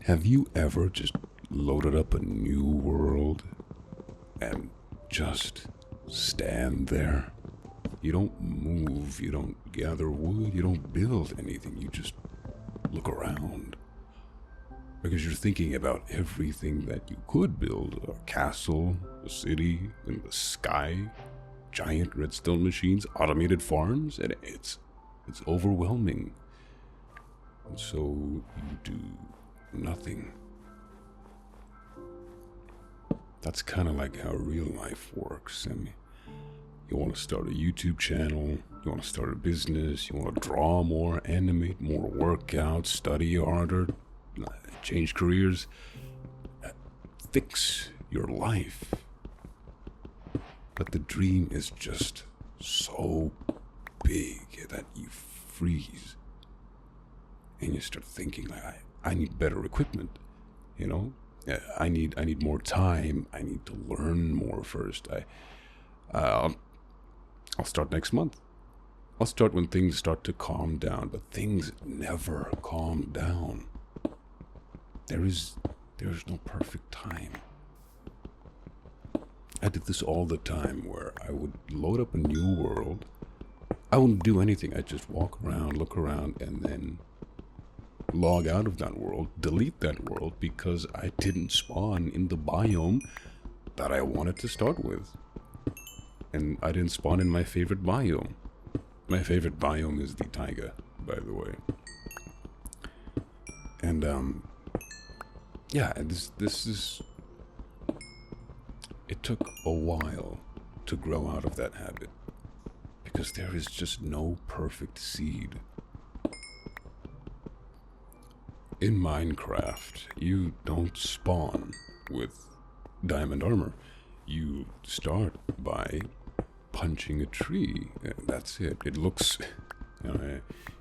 Have you ever just loaded up a new world and just stand there? You don't move, you don't gather wood, you don't build anything, you just look around. Because you're thinking about everything that you could build: a castle, a city, in the sky, giant redstone machines, automated farms, and it's overwhelming. And so you do nothing. That's kind of like how real life works. I mean, you want to start a YouTube channel, you want to start a business, you want to draw more, animate more, work out, study harder, change careers, fix your life. But the dream is just so big that you freeze. And you start thinking, like, I need better equipment, you know? I need more time. I need to learn more first. I'll start next month. I'll start when things start to calm down, but things never calm down. There's no perfect time. I did this all the time, where I would load up a new world. I wouldn't do anything. I'd just walk around, look around, and then log out of that world, delete that world, because I didn't spawn in the biome that I wanted to start with. And I didn't spawn in my favorite biome. My favorite biome is the taiga, by the way. And yeah, and this is, it took a while to grow out of that habit, because there is just no perfect seed. In Minecraft, you don't spawn with diamond armor. You start by punching a tree. That's it. It looks,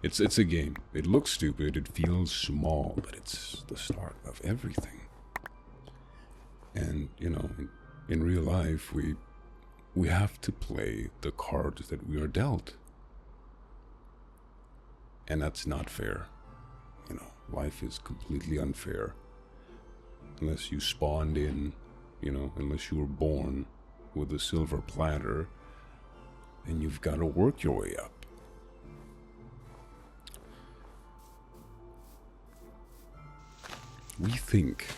it's a game. It looks stupid. It feels small, but it's the start of everything. And in real life, we have to play the cards that we are dealt, and that's not fair. Life is completely unfair. Unless you spawned in, unless you were born with a silver platter, then you've got to work your way up. We think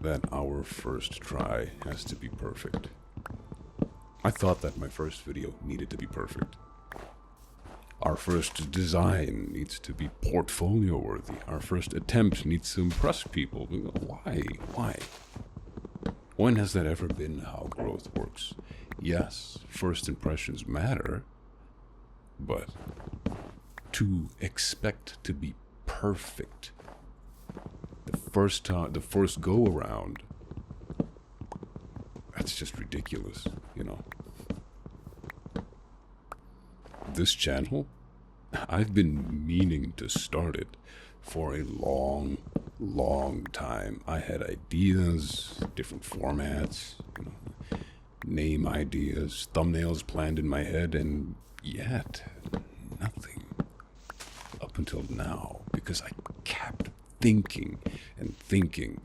that our first try has to be perfect. I thought that my first video needed to be perfect. Our first design needs to be portfolio worthy. Our first attempt needs to impress people. Why? When has that ever been how growth works? Yes, first impressions matter, but to expect to be perfect the first go around, that's just ridiculous, This channel, I've been meaning to start it for a long, long time. I had ideas, different formats, name ideas, thumbnails planned in my head, and yet nothing up until now, because I kept thinking and thinking,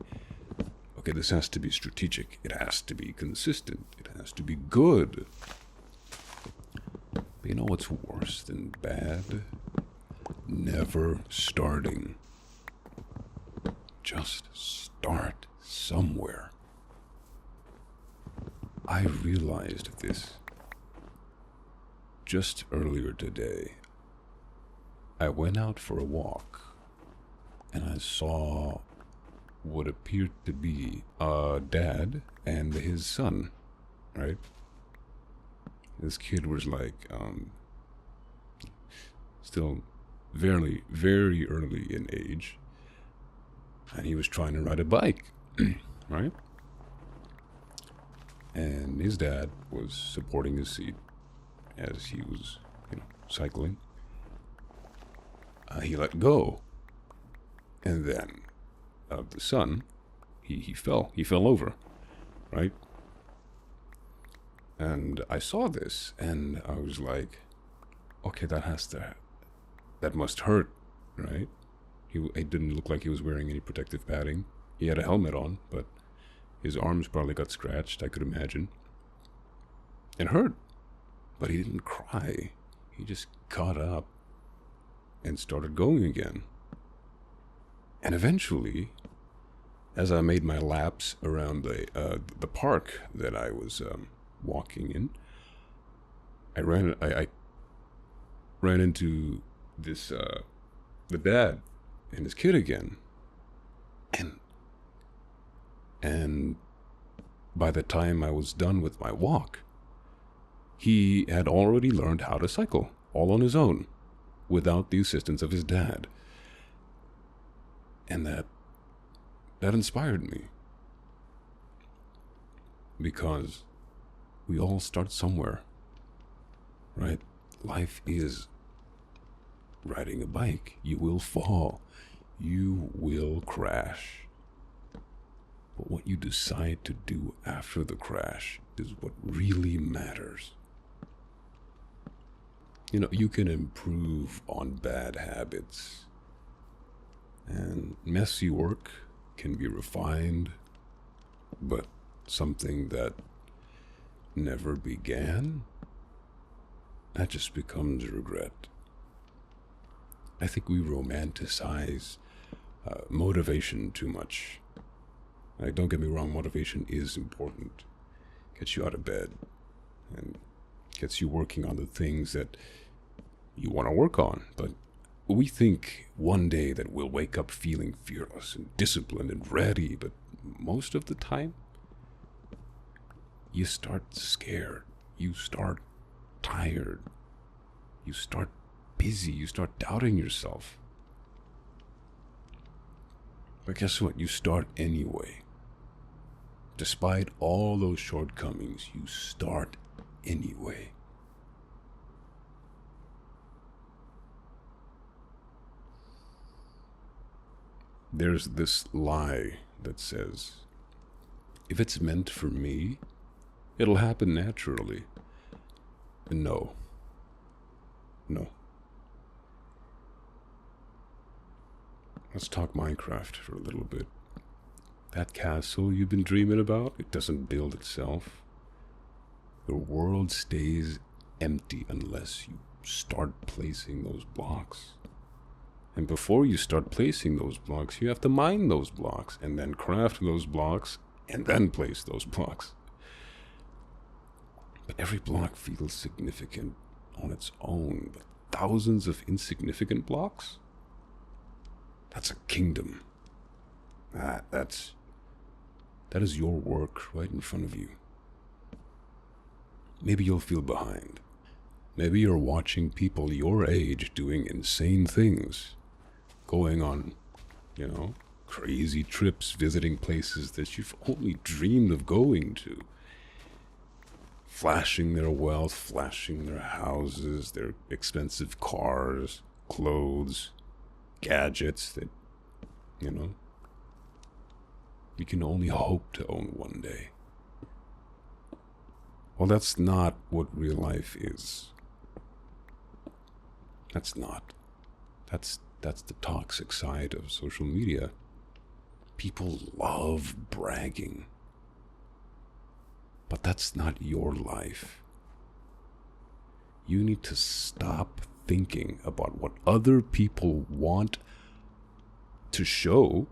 okay, this has to be strategic, it has to be consistent, it has to be good. But you know what's worse than bad? Never starting. Just start somewhere. I realized this just earlier today. I went out for a walk, and I saw what appeared to be a dad and his son, right? This kid was like, still very, very early in age, and he was trying to ride a bike, right? And his dad was supporting his seat as he was, cycling. He let go, and then the son, he fell over, right? And I saw this, and I was like, okay, that must hurt, right? It didn't look like he was wearing any protective padding. He had a helmet on, but his arms probably got scratched, I could imagine. It hurt, but he didn't cry. He just got up and started going again. And eventually, as I made my laps around the park that I was walking in, I ran into this the dad and his kid again, and by the time I was done with my walk, he had already learned how to cycle all on his own, without the assistance of his dad, and that inspired me, because we all start somewhere, right? Life is riding a bike. You will fall. You will crash. But what you decide to do after the crash is what really matters. You know, you can improve on bad habits, and messy work can be refined, but something that never began, that just becomes regret. I think we romanticize motivation too much. Like, don't get me wrong, motivation is important. Gets you out of bed and gets you working on the things that you want to work on. But we think one day that we'll wake up feeling fearless and disciplined and ready, but most of the time, you start scared, you start tired, you start busy, you start doubting yourself. But guess what? You start anyway. Despite all those shortcomings, you start anyway. There's this lie that says, if it's meant for me, it'll happen naturally. No. Let's talk Minecraft for a little bit. That castle you've been dreaming about, it doesn't build itself. The world stays empty unless you start placing those blocks. And before you start placing those blocks, you have to mine those blocks, and then craft those blocks, and then place those blocks. But every block feels significant on its own. But thousands of insignificant blocks? That's a kingdom. That is your work right in front of you. Maybe you'll feel behind. Maybe you're watching people your age doing insane things. Going on, crazy trips, visiting places that you've only dreamed of going to. Flashing their wealth, flashing their houses, their expensive cars, clothes, gadgets that, we can only hope to own one day. Well, that's not what real life is. That's not. That's the toxic side of social media. People love bragging. But that's not your life. You need to stop thinking about what other people want to show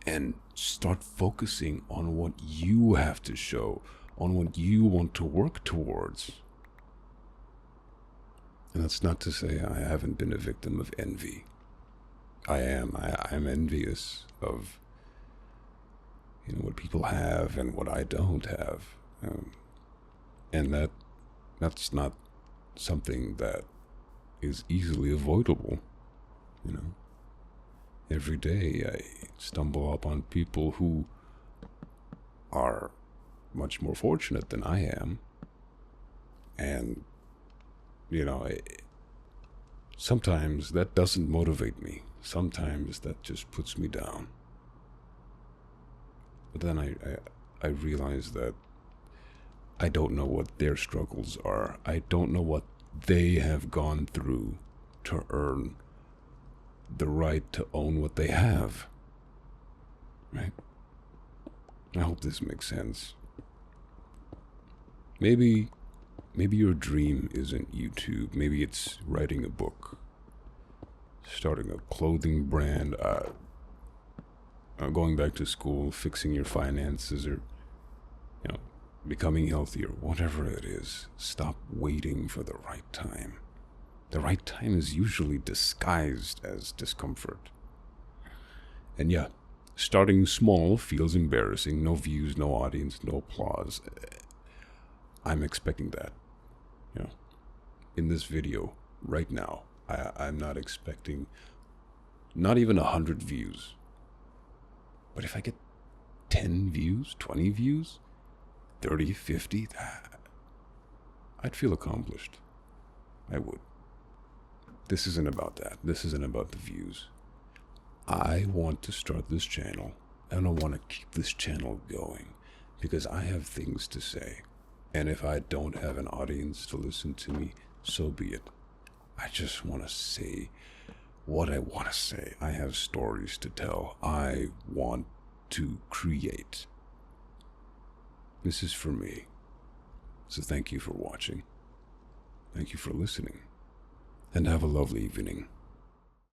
and start focusing on what you have to show, on what you want to work towards. And that's not to say I haven't been a victim of envy. I'm envious of what people have and what I don't have. And that's not something that is easily avoidable. Every day I stumble upon people who are much more fortunate than I am. And, sometimes that doesn't motivate me. Sometimes that just puts me down. But then I realize that I don't know what their struggles are. I don't know what they have gone through to earn the right to own what they have. Right? I hope this makes sense. Maybe your dream isn't YouTube. Maybe it's writing a book, starting a clothing brand, going back to school, fixing your finances, or becoming healthier, whatever it is. Stop waiting for the right time. The right time is usually disguised as discomfort. And yeah, starting small feels embarrassing. No views, no audience, no applause. I'm expecting that. In this video, right now, I'm not expecting not even 100 views. But if I get 10 views, 20 views, 30, 50, I'd feel accomplished. I would. This isn't about that. This isn't about the views. I want to start this channel, and I want to keep this channel going because I have things to say. And if I don't have an audience to listen to me, so be it. I just want to say what I want to say. I have stories to tell. I want to create. This is for me. So thank you for watching. Thank you for listening. And have a lovely evening.